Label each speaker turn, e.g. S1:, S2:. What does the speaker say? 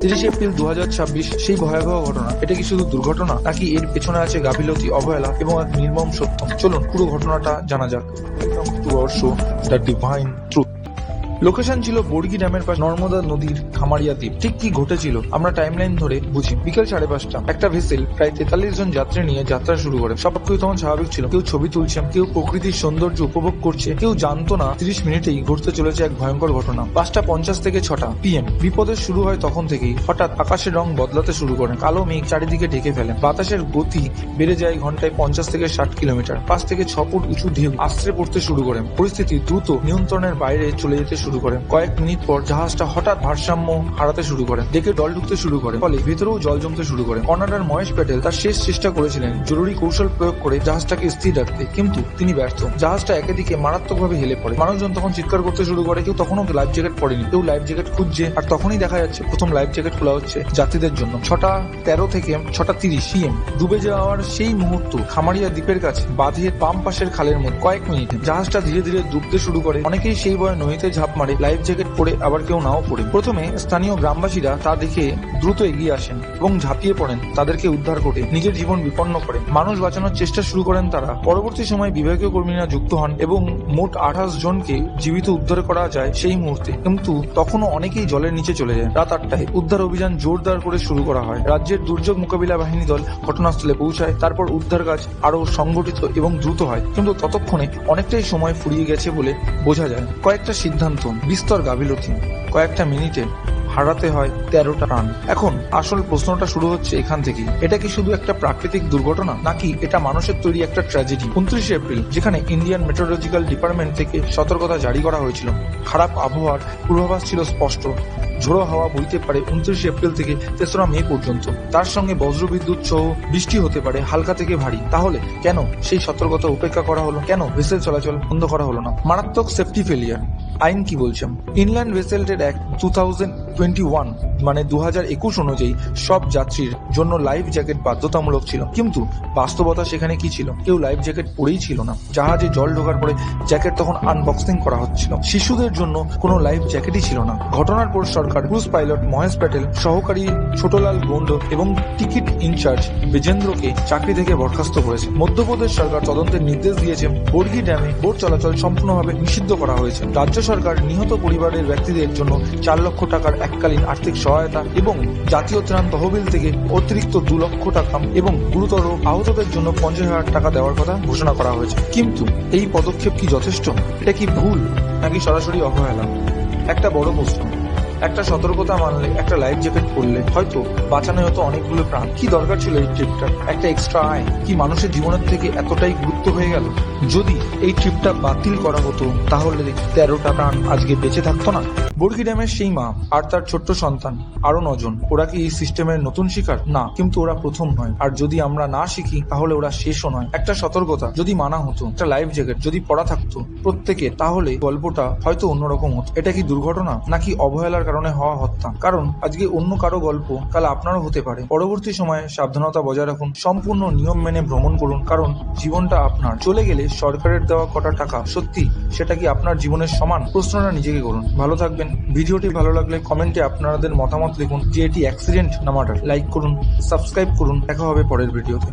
S1: 30 April 2026 সেই ভয়াবহ ঘটনা। এটা কি শুধু দুর্ঘটনা, নাকি এর পেছনে আছে গাফিলতি, অবহেলা এবং এক নির্মম সত্য? চলুন পুরো ঘটনাটা জানা যাক। Welcome to our show the divine truth. Location ছিল বর্গি ড্যামের পাশে নর্মদা নদীর খামারিয়া দ্বীপ। ঠিক কি ঘটেছিল আমরা টাইমলাইন ধরে বুঝি। বিকেল 5:30, একটা ভেসেল প্রায় 43 জন যাত্রী নিয়ে যাত্রা শুরু করে। সবকিছু তখন স্বাভাবিক ছিল। কেউ ছবি তুলছেন, কেউ প্রকৃতির সৌন্দর্য উপভোগ করছে, কেউ জানতো না 30 মিনিটেই ঘটতে চলেছে এক ভয়ঙ্কর ঘটনা। 5:50 থেকে 6টা PM বিপদের শুরু হয় তখন থেকেই। হঠাৎ আকাশের রং বদলাতে শুরু করে, কালো মেঘ চারিদিকে ঢেকে ফেলে, বাতাসের গতি বেড়ে যায় ঘন্টায় 50 থেকে 60 কিলোমিটার। 5 থেকে 6 ফুট উঁচু ঢেউ আশ্রে পড়তে শুরু করে। পরিস্থিতি দ্রুত নিয়ন্ত্রণের বাইরে চলে যেতে শুরু করে। কয়েক মিনিট পর জাহাজটা হঠাৎ ভারসাম্য হারাতে শুরু করে, ডেকে জল ঢুকতে শুরু করে, ফলে ভেতরেও জল জমতে শুরু করে। কর্নাডার মহেশ প্যাটেল তার শেষ চেষ্টা করেছিলেন জরুরি কৌশল প্রয়োগ করে জাহাজটাকে স্থির রাখতে, কিন্তু তিনি ব্যর্থ। জাহাজটা একেদিকে মারাত্মকভাবে হেলে পড়ে। মানুষজন তখন চিৎকার করতে শুরু করে। কেউ তখনও লাইফ জ্যাকেট পরেনি, কেউ লাইফ জ্যাকেট খুঁজছে। আর তখনই দেখা যাচ্ছে প্রথম লাইফ জ্যাকেট খোলা হচ্ছে যাত্রীদের জন্য। 6:13 থেকে 6:30 PM ডুবে যাওয়ার সেই মুহূর্ত খামারিয়া দ্বীপের কাছে বাঁধের বাম পাশের খালের মধ্যে। কয়েক মিনিটে জাহাজটা ধীরে ধীরে ডুবতে শুরু করে। অনেকেই সেই ভয়ে নদীতে ঝাঁপ মারে, লাইফ জ্যাকেট পরে, আবার কেউ নাও পড়ে। প্রথমে স্থানীয় গ্রামবাসীরা তা দেখে দ্রুত এগিয়ে আসেন এবং ঝাঁপিয়ে পড়েন তাদেরকে উদ্ধার করে, নিজের জীবন বিপন্ন করে মানুষ বাঁচানোর চেষ্টা শুরু করেন তারা। পরবর্তী সময় বিভাগীয় কর্মীরা যুক্ত হন এবং মোট 28 জনকে জীবিত উদ্ধার করা যায় সেই মুহূর্তে, কিন্তু তখনও অনেকেই জলের নিচে চলে যায়। রাত 8টায় উদ্ধার অভিযান জোরদার করে শুরু করা হয়। রাজ্যের দুর্যোগ মোকাবিলা বাহিনী দল ঘটনাস্থলে পৌঁছায়। তারপর উদ্ধার কাজ আরো সংগঠিত এবং দ্রুত হয়, কিন্তু ততক্ষণে অনেকটাই সময় ফুরিয়ে গেছে বলে বোঝা যায়। কয়েকটা সিদ্ধান্ত, বিস্তর গাফিলতি, কয়েকটা মিনিটে হারাতে হয় 13টা প্রাণ। এখন আসল প্রশ্নটা শুরু হচ্ছে এখান থেকেই। এটা কি শুধু একটা প্রাকৃতিক দুর্ঘটনা, নাকি এটা মানুষের তৈরি একটা ট্র্যাজেডি? 29 এপ্রিল, যেখানে ইন্ডিয়ান মেট্রোলজিক্যাল ডিপার্টমেন্ট থেকে সতর্কতা জারি করা হয়েছিল, খারাপ আবহাওয়ার পূর্বাভাস ছিল স্পষ্ট। ঝোড়ো হাওয়া বইতে পারে 29 এপ্রিল থেকে 3রা মে পর্যন্ত। তার সঙ্গে বজ্রবিদ্যুৎ সহ বৃষ্টি হতে পারে হালকা থেকে ভারী। তাহলে কেন সেই সতর্কতা উপেক্ষা করা হলো? কেন ভেসেল চলাচল বন্ধ করা হলো না? মারাত্মক সেফটি ফেলিয়ার। আইন কি বলছেন? ইনল্যান্ড ভেসেল ট্রেড অ্যাক্ট 2021 মানে 2021 অনুযায়ী সব যাত্রীর জন্য লাইফ জ্যাকেট বাধ্যতামূলক ছিল, কিন্তু বাস্তবতা সেখানে কি ছিল? কেউ লাইফ জ্যাকেট পরেই ছিল না। জাহাজে জল ঢোকার পরে জ্যাকেট তখন আনবক্সিং করা হচ্ছিল। শিশুদের জন্য কোনো লাইফ জ্যাকেটই ছিল না। ঘটনার পর সরকার ক্রুজ পাইলট মহেশ প্যাটেল, সহকারী ছোটলাল গোন্ড এবং টিকিট ইনচার্জ বিজেন্দ্রকে চাকরি থেকে বরখাস্ত করেছে। মধ্যপ্রদেশ সরকার তদন্তের নির্দেশ দিয়েছে। বর্গি ড্যামে বোট চলাচল সম্পূর্ণভাবে নিষিদ্ধ করা হয়েছে। রাজ্য সরকার নিহত পরিবারের ব্যক্তিদের জন্য 4 লক্ষ টাকার এককালীন আর্থিক সহায়তা এবং জাতীয় ত্রাণ তহবিল থেকে অতিরিক্ত 2 লক্ষ টাকা এবং গুরুতর আহতদের জন্য 50,000 টাকা দেওয়ার কথা ঘোষণা করা হয়েছে। কিন্তু এই পদক্ষেপ কি যথেষ্ট? এটা কি ভুল, নাকি সরাসরি অবহেলা? একটা বড় প্রশ্ন। একটা সতর্কতা মানলে, একটা লাইফ জ্যাকেট পরলে হয়তো বাঁচানো হতো অনেকগুলো প্রাণ। কি দরকার ছিল এই ট্রিপটা? একটা এক্সট্রা আয় কি মানুষের জীবনের থেকে এতটাই গুরুত্ব হয়ে গেল? যদি এই ট্রিপটা বাতিল করা হতো তাহলে 13টা প্রাণ আজকে বেঁচে থাকতো না। বর্গি ড্যামের সেই মা আর তার ছোট্ট সন্তান, আরো 9 জন, ওরা কি এই সিস্টেমের নতুন শিকার? না, কিন্তু ওরা প্রথম নয়। আর যদি আমরা না শিখি তাহলে ওরা শেষও নয়। একটা সতর্কতা যদি মানা হতো, একটা লাইফ জ্যাকেট যদি পরা থাকতো প্রত্যেকে, তাহলে গল্পটা হয়তো অন্যরকম হতো। এটা কি দুর্ঘটনা, নাকি অবহেলার কারণে হওয়া হত্যা? কারণ আজকে অন্য কারো গল্প কাল আপনারও হতে পারে। পরবর্তী সময়ে সাবধানতা বজায় রাখুন, সম্পূর্ণ নিয়ম মেনে ভ্রমণ করুন, কারণ জীবনটা আপনার। চলে গেলে সরকারের দেওয়া কটা টাকা সত্যি সেটা কি আপনার জীবনের সমান? প্রশ্নটা নিজেকে করুন। ভালো থাকবেন। ভিডিওটি ভালো লাগলে কমেন্টে আপনাদের মতামত লিখুন যে এটি অ্যাক্সিডেন্ট না মার্ডার। লাইক করুন, সাবস্ক্রাইব করুন। দেখা হবে পরের ভিডিওতে।